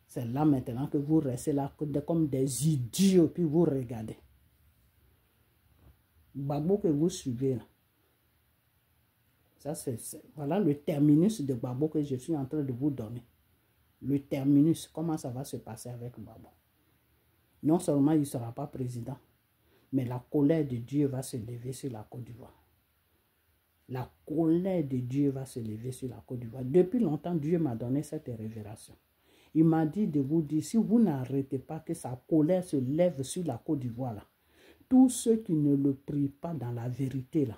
c'est là maintenant que vous restez là comme des idiots, puis vous regardez. Gbagbo que vous suivez, là. Ça, voilà le terminus de Gbagbo que je suis en train de vous donner. Le terminus, comment ça va se passer avec Gbagbo. Non seulement il ne sera pas président, mais la colère de Dieu va se lever sur la Côte d'Ivoire. La colère de Dieu va se lever sur la Côte d'Ivoire. Depuis longtemps, Dieu m'a donné cette révélation. Il m'a dit de vous dire, si vous n'arrêtez pas que sa colère se lève sur la Côte d'Ivoire, là, tous ceux qui ne le prient pas dans la vérité, là,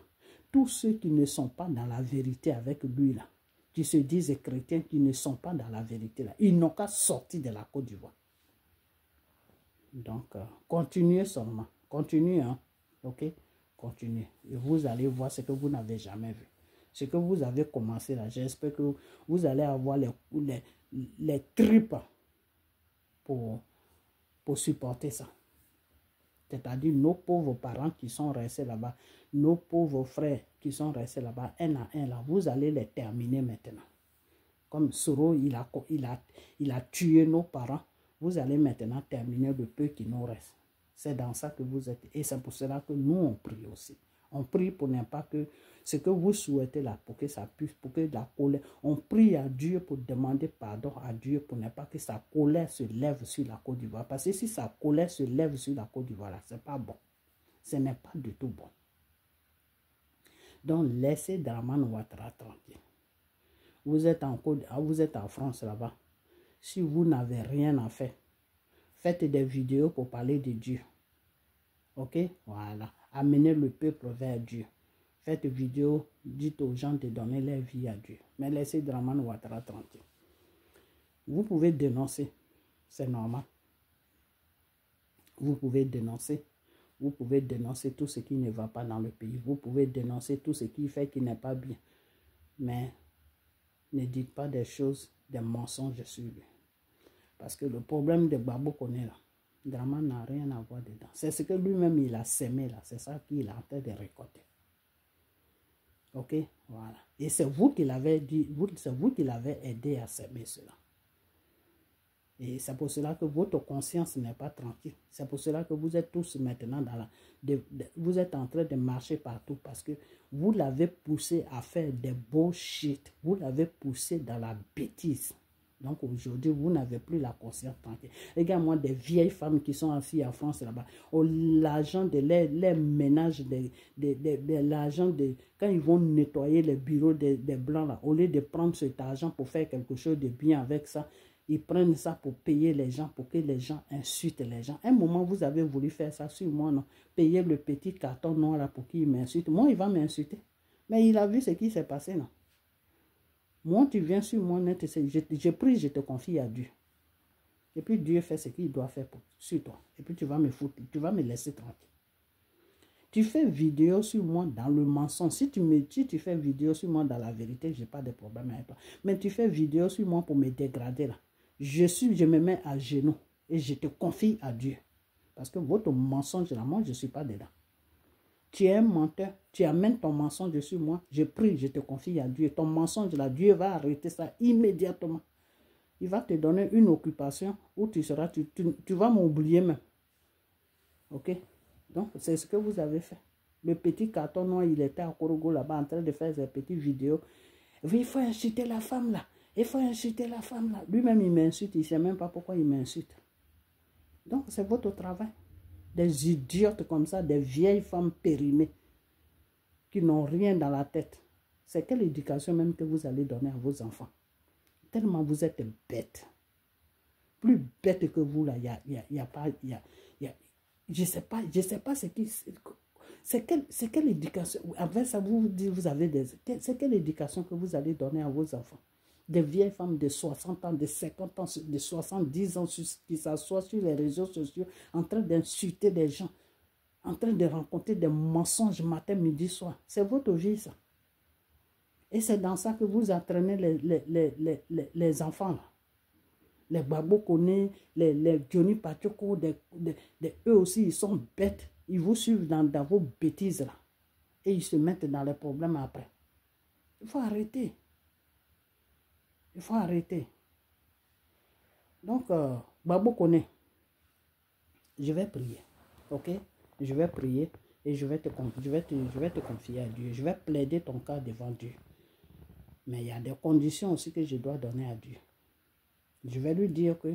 tous ceux qui ne sont pas dans la vérité avec lui, là, qui se disent chrétiens, qui ne sont pas dans la vérité, là, ils n'ont qu'à sortir de la Côte d'Ivoire. Donc, continuez seulement. Continuez, hein. Ok? Continuez. Et vous allez voir ce que vous n'avez jamais vu. Ce que vous avez commencé là, j'espère que vous allez avoir les tripes pour supporter ça. C'est-à-dire nos pauvres parents qui sont restés là-bas, nos pauvres frères qui sont restés là-bas, un à un, là, vous allez les terminer maintenant. Comme Soro, il a tué nos parents, vous allez maintenant terminer le peu qui nous reste. C'est dans ça que vous êtes. Et c'est pour cela que nous, on prie aussi. On prie pour ne pas que ce que vous souhaitez là, pour que ça puisse, pour que la colère, on prie à Dieu pour demander pardon à Dieu pour ne pas que sa colère se lève sur la Côte d'Ivoire. Parce que si sa colère se lève sur la Côte d'Ivoire, ce n'est pas bon. Ce n'est pas du tout bon. Donc, laissez Dramane Ouattara tranquille. Vous êtes en France là-bas. Si vous n'avez rien à faire, faites des vidéos pour parler de Dieu. Ok? Voilà. Amenez le peuple vers Dieu. faites vidéo, dites aux gens de donner leur vie à Dieu. Mais laissez Dramane Ouattara tranquille. Vous pouvez dénoncer, c'est normal. Vous pouvez dénoncer. Vous pouvez dénoncer tout ce qui ne va pas dans le pays. Vous pouvez dénoncer tout ce qui fait qu'il n'est pas bien. Mais ne dites pas des choses, des mensonges sur lui. Parce que le problème de Babo Koné là, Dramane n'a rien à voir dedans. C'est ce que lui-même il a sémé là. C'est ça qu'il est en train de récolter. Ok, voilà. Et c'est vous qui l'avez dit, c'est vous qui l'avez aidé à s'aimer cela. Et c'est pour cela que votre conscience n'est pas tranquille. C'est pour cela que vous êtes tous maintenant dans la... vous êtes en train de marcher partout parce que vous l'avez poussé à faire des bullshit. Vous l'avez poussé dans la bêtise. Donc aujourd'hui, vous n'avez plus la conscience tranquille. Regarde-moi des vieilles femmes qui sont assises en France là-bas. L'argent de les ménages, l'argent de... Quand ils vont nettoyer les bureaux des blancs là, au lieu de prendre cet argent pour faire quelque chose de bien avec ça, ils prennent ça pour payer les gens, pour que les gens insultent les gens. Un moment, vous avez voulu faire ça sur moi, non? Payer le petit carton noir là pour qu'il m'insulte. Moi, il va m'insulter. Mais il a vu ce qui s'est passé, non? Moi, tu viens sur moi, je prie, je te confie à Dieu. Et puis Dieu fait ce qu'il doit faire sur toi. Et puis tu vas me foutre, tu vas me laisser tranquille. Tu fais vidéo sur moi dans le mensonge. Si tu fais vidéo sur moi dans la vérité, je n'ai pas de problème avec toi. Mais tu fais vidéo sur moi pour me dégrader là. Je me mets à genoux et je te confie à Dieu. Parce que votre mensonge là, moi je ne suis pas dedans. Tu es un menteur, tu amènes ton mensonge sur moi, je prie, je te confie à Dieu. Ton mensonge là, Dieu va arrêter ça immédiatement. Il va te donner une occupation où tu seras, tu vas m'oublier même. Ok? Donc c'est ce que vous avez fait. Le petit carton noir, il était à Korogo là-bas en train de faire ses petites vidéos. Il faut insulter la femme là. Il faut insulter la femme là. Lui-même il m'insulte, il ne sait même pas pourquoi il m'insulte. Donc c'est votre travail. Des idiotes comme ça, des vieilles femmes périmées qui n'ont rien dans la tête. C'est quelle éducation même que vous allez donner à vos enfants? Tellement vous êtes bêtes. Plus bêtes que vous là, il y a pas... je sais pas ce qui... C'est quelle éducation? Avec ça, vous avez des... C'est quelle éducation que vous allez donner à vos enfants? Des vieilles femmes de 60 ans, de 50 ans, de 70 ans qui s'assoient sur les réseaux sociaux en train d'insulter des gens, en train de rencontrer des mensonges matin, midi, soir. C'est votre vie, ça. Et c'est dans ça que vous entraînez les enfants, là. Les Babo Koné, les Johnny Pachoko, eux aussi, ils sont bêtes. Ils vous suivent dans vos bêtises, là. Et ils se mettent dans les problèmes après. Il faut arrêter. Il faut arrêter. Donc, Babo Koné, je vais prier. Ok? Je vais prier et je vais te confier à Dieu. Je vais plaider ton cas devant Dieu. Mais il y a des conditions aussi que je dois donner à Dieu. Je vais lui dire que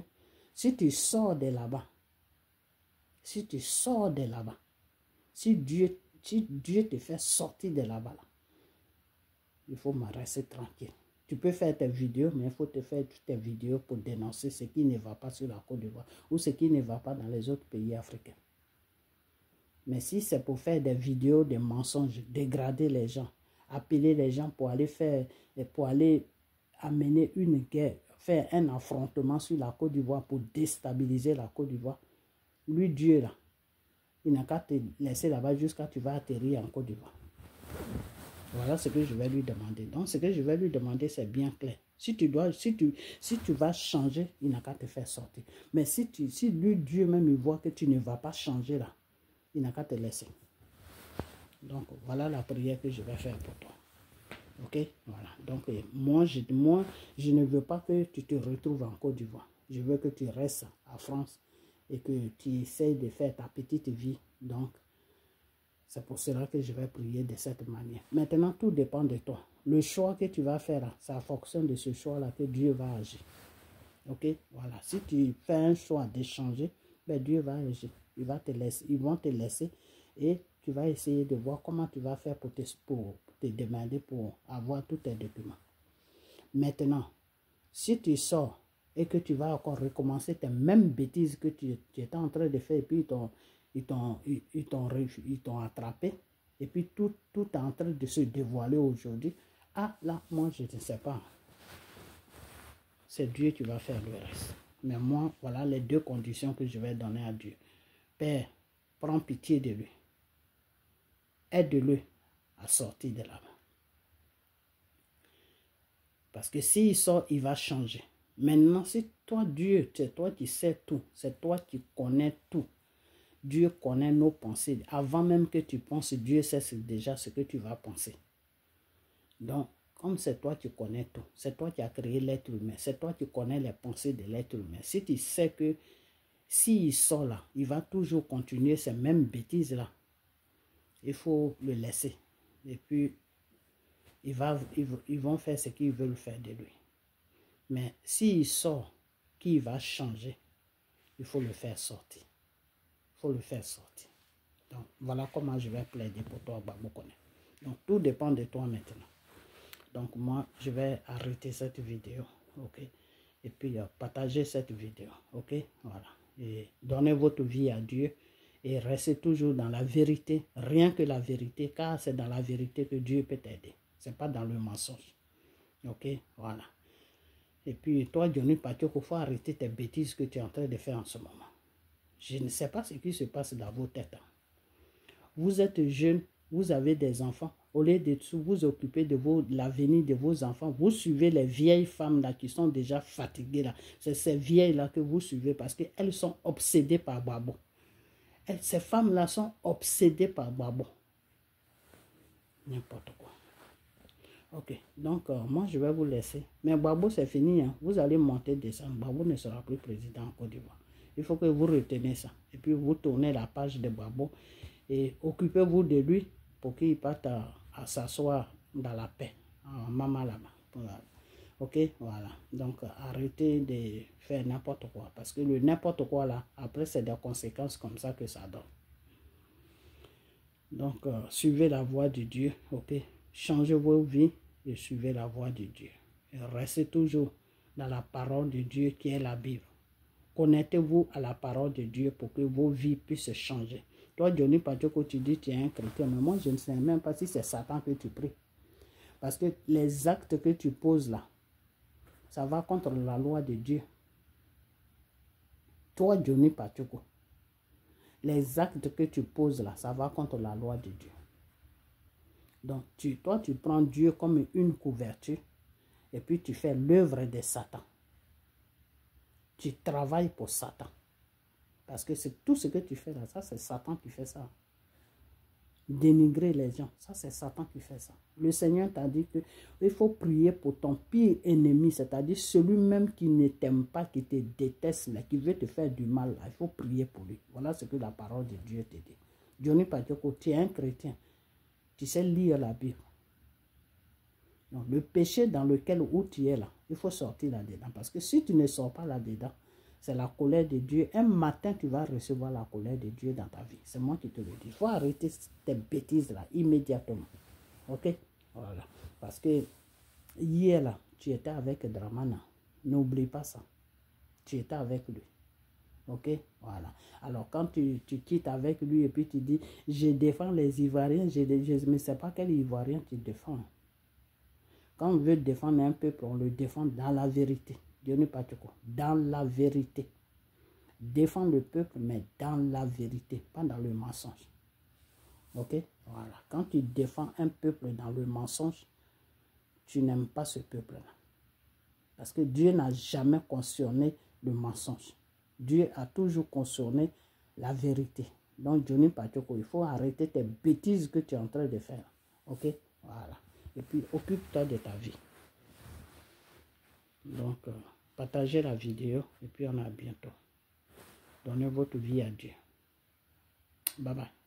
si tu sors de là-bas, si Dieu te fait sortir de là-bas, là, il faut me rester tranquille. Tu peux faire tes vidéos, mais il faut te faire toutes tes vidéos pour dénoncer ce qui ne va pas sur la Côte d'Ivoire ou ce qui ne va pas dans les autres pays africains. Mais si c'est pour faire des vidéos de mensonges, dégrader les gens, appeler les gens pour aller amener une guerre, faire un affrontement sur la Côte d'Ivoire pour déstabiliser la Côte d'Ivoire, lui, Dieu, là, il n'a qu'à te laisser là-bas jusqu'à ce que tu vas atterrir en Côte d'Ivoire. Voilà ce que je vais lui demander. Donc, ce que je vais lui demander, c'est bien clair. Si tu vas changer, il n'a qu'à te faire sortir. Mais si lui, Dieu même, il voit que tu ne vas pas changer là, il n'a qu'à te laisser. Donc, voilà la prière que je vais faire pour toi. Ok? Voilà. Donc, moi, je ne veux pas que tu te retrouves en Côte d'Ivoire. Je veux que tu restes en France et que tu essayes de faire ta petite vie. Donc, c'est pour cela que je vais prier de cette manière. Maintenant, tout dépend de toi. Le choix que tu vas faire, c'est en fonction de ce choix-là que Dieu va agir. Ok? Voilà. Si tu fais un choix d'échanger, ben Dieu va agir. Ils vont te laisser et tu vas essayer de voir comment tu vas faire pour te demander pour avoir tous tes documents. Maintenant, si tu sors et que tu vas encore recommencer tes mêmes bêtises que tu étais en train de faire et puis ils t'ont attrapé, Et puis tout est en train de se dévoiler aujourd'hui. Ah là, moi je ne sais pas. C'est Dieu qui va faire le reste. Mais moi, voilà les deux conditions que je vais donner à Dieu. Père, prends pitié de lui. Aide-le à sortir de là-bas. Parce que s'il sort, il va changer. Maintenant, c'est toi Dieu, c'est toi qui sais tout. C'est toi qui connais tout. Dieu connaît nos pensées. Avant même que tu penses, Dieu sait déjà ce que tu vas penser. Donc, comme c'est toi qui connais tout, c'est toi qui as créé l'être humain, c'est toi qui connais les pensées de l'être humain. Si tu sais que s'il sort là, il va toujours continuer ces mêmes bêtises-là, il faut le laisser. Et puis, ils vont faire ce qu'ils veulent faire de lui. Mais s'il sort, qu'il va changer, il faut le faire sortir. Il faut le faire sortir. Donc, voilà comment je vais plaider pour toi, Babou Koné. Donc, tout dépend de toi maintenant. Donc, moi, je vais arrêter cette vidéo, ok? Et puis, partager cette vidéo, ok? Voilà. Et donnez votre vie à Dieu et restez toujours dans la vérité, rien que la vérité, car c'est dans la vérité que Dieu peut t'aider. Ce n'est pas dans le mensonge, ok? Voilà. Et puis, toi, Johnny Patioko, il faut arrêter tes bêtises que tu es en train de faire en ce moment. Je ne sais pas ce qui se passe dans vos têtes. Vous êtes jeune, vous avez des enfants. Au lieu de vous occuper de l'avenir de vos enfants, vous suivez les vieilles femmes là qui sont déjà fatiguées là. C'est ces vieilles là que vous suivez parce qu'elles sont obsédées par Babo. Ces femmes là sont obsédées par Babo. N'importe quoi. Ok, donc moi je vais vous laisser. Mais Babo c'est fini, hein. Vous allez monter, descendre. Babo ne sera plus président en Côte d'Ivoire. Il faut que vous reteniez ça. Et puis vous tournez la page de Babo et occupez-vous de lui pour qu'il parte à s'asseoir dans la paix. Maman là-bas. Voilà. Ok, voilà. Donc arrêtez de faire n'importe quoi. Parce que le n'importe quoi là, après c'est des conséquences comme ça que ça donne. Donc suivez la voie de Dieu. Ok, changez vos vies et suivez la voie de Dieu. Et restez toujours dans la parole de Dieu qui est la Bible. Connectez-vous à la parole de Dieu pour que vos vies puissent changer. Toi, Johnny Patioko, tu dis que tu es un chrétien, mais moi, je ne sais même pas si c'est Satan que tu pries. Parce que les actes que tu poses là, ça va contre la loi de Dieu. Toi, Johnny Patioko, les actes que tu poses là, ça va contre la loi de Dieu. Donc, toi, tu prends Dieu comme une couverture et puis tu fais l'œuvre de Satan. Tu travailles pour Satan. Parce que c'est tout ce que tu fais là, ça c'est Satan qui fait ça. Dénigrer les gens, ça c'est Satan qui fait ça. Le Seigneur t'a dit qu'il faut prier pour ton pire ennemi, c'est-à-dire celui même qui ne t'aime pas, qui te déteste, là, qui veut te faire du mal. Là. Il faut prier pour lui. Voilà ce que la parole de Dieu te dit. Johnny Patioko, tu es un chrétien. Tu sais lire la Bible. Donc, le péché dans lequel où tu es là, il faut sortir là-dedans. Parce que si tu ne sors pas là-dedans, c'est la colère de Dieu. Un matin, tu vas recevoir la colère de Dieu dans ta vie. C'est moi qui te le dis. Il faut arrêter tes bêtises là, immédiatement. Ok? Voilà. Parce que hier là, tu étais avec Dramana. N'oublie pas ça. Tu étais avec lui. Ok? Voilà. Alors, quand tu quittes avec lui et puis tu dis, je défends les Ivoiriens, je ne sais pas quel Ivoirien tu défends. Quand on veut défendre un peuple, on le défend dans la vérité. Dieu n'est pas tout quoi. Dans la vérité. Défendre le peuple, mais dans la vérité, pas dans le mensonge. Ok? Voilà. Quand tu défends un peuple dans le mensonge, tu n'aimes pas ce peuple-là. Parce que Dieu n'a jamais cautionné le mensonge. Dieu a toujours cautionné la vérité. Donc, Johnny Patioko, il faut arrêter tes bêtises que tu es en train de faire. Ok? Voilà. Et puis, occupe-toi de ta vie. Donc, partagez la vidéo et puis on a bientôt. Donnez votre vie à Dieu. Bye bye.